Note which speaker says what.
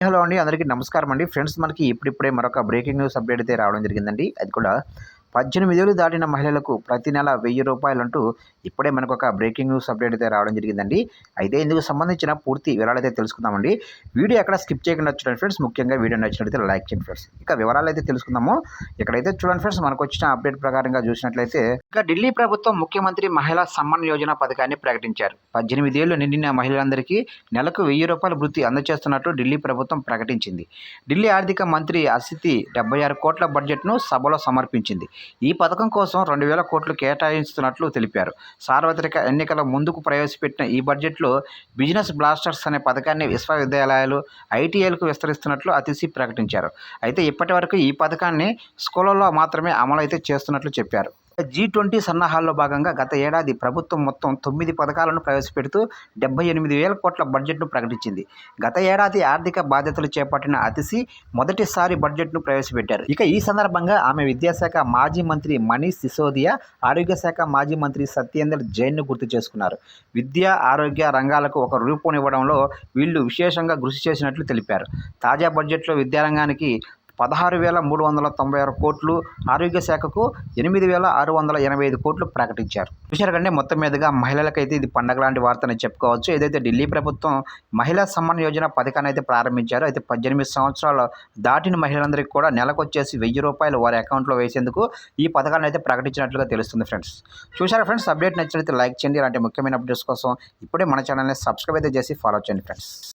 Speaker 1: Hello అండి, అందరికీ నమస్కారం అండి. ఫ్రెండ్స్, మనకి ఇప్పుడిప్పుడే మరొక బ్రేకింగ్ న్యూస్ అప్డేట్ అయితే రావడం జరిగిందండి. అది కూడా 18 ఏళ్ళు దాటిన మహిళలకు ప్రతి నెల ₹1000 ఇప్పుడే మనకొక బ్రేకింగ్ న్యూస్ అప్డేట్ అయితే రావడం జరిగిందండి. అయితే ఇందుకు సంబంధించిన పూర్తి వివరాలైతే తెలుసుకుందామండి. వీడియో ఎక్కడ స్కిప్ చేయకుండా చూడండి ఫ్రెండ్స్. ముఖ్యంగా వీడియో నచ్చినట్లయితే లైక్ చేయండి ఫ్రెండ్స్. ఇక వివరాలైతే తెలుసుకుందాము. ఇక్కడైతే చూడండి ఫ్రెండ్స్, మనకొచ్చిన అప్డేట్ ప్రకారంగా చూసినట్లయితే ఇక ఢిల్లీ ప్రభుత్వం ముఖ్యమంత్రి మహిళా సమ్మాన్ యోజన పథకాన్ని ప్రకటించారు. 18 ఏళ్లు నిండిన మహిళలందరికీ నెలకు ₹1000 వృత్తి అందజేస్తున్నట్లు ఢిల్లీ ప్రభుత్వం ప్రకటించింది. ఢిల్లీ ఆర్థిక మంత్రి అసితి 76 కోట్ల బడ్జెట్ను సభలో సమర్పించింది. ఈ పథకం కోసం 2000 కోట్లు కేటాయిస్తున్నట్లు తెలిపారు. సార్వత్రిక ఎన్నికల ముందుకు ప్రవేశపెట్టిన ఈ బడ్జెట్లో బిజినెస్ బ్లాస్టర్స్ అనే పథకాన్ని విశ్వవిద్యాలయాలు, ఐటీఐలకు విస్తరిస్తున్నట్లు అతిసి ప్రకటించారు. అయితే ఇప్పటి వరకు ఈ పథకాన్ని స్కూళ్లలో మాత్రమే అమలు అయితే చేస్తున్నట్లు చెప్పారు. G20 సన్నాహాల్లో భాగంగా గత ఏడాది ప్రభుత్వం మొత్తం 9 పథకాలను ప్రవేశపెడుతూ 78,000 కోట్ల బడ్జెట్ను ప్రకటించింది. గత ఏడాది ఆర్థిక బాధ్యతలు చేపట్టిన అతిసి మొదటిసారి బడ్జెట్ను ప్రవేశపెట్టారు. ఇక ఈ సందర్భంగా ఆమె విద్యాశాఖ మాజీ మంత్రి మనీష్ సిసోదియా, ఆరోగ్య శాఖ మాజీ మంత్రి సత్యేందర్ జైన్ను గుర్తు చేసుకున్నారు. విద్య, ఆరోగ్య రంగాలకు ఒక రూపునివ్వడంలో వీళ్లు విశేషంగా కృషి చేసినట్లు తెలిపారు. తాజా బడ్జెట్లో విద్యారంగానికి 16,396 కోట్లు, ఆరోగ్య శాఖకు 8,685 కోట్లు ప్రకటించారు. చూశారు కంటే మొత్తం మీదుగా మహిళలకైతే ఇది పండగ లాంటి వార్తని చెప్పుకోవచ్చు. ఏదైతే ఢిల్లీ ప్రభుత్వం మహిళా సమ్మాన్ యోజన పథకాన్ని అయితే ప్రారంభించారో, అయితే 18 సంవత్సరాలు దాటిన మహిళలందరికీ కూడా నెలకొచ్చేసి ₹1000 వారి అకౌంట్లో వేసేందుకు ఈ పథకాన్ని అయితే ప్రకటించినట్లుగా తెలుస్తుంది ఫ్రెండ్స్. చూశారు ఫ్రెండ్స్, అప్డేట్ నచ్చినట్లయితే లైక్ చేయండి. ఇలాంటి ముఖ్యమైన అప్డేట్స్ కోసం ఇప్పుడే మన ఛానల్ని సబ్స్క్రైబ్ అయితే చేసి ఫాలో చేయండి ఫ్రెండ్స్.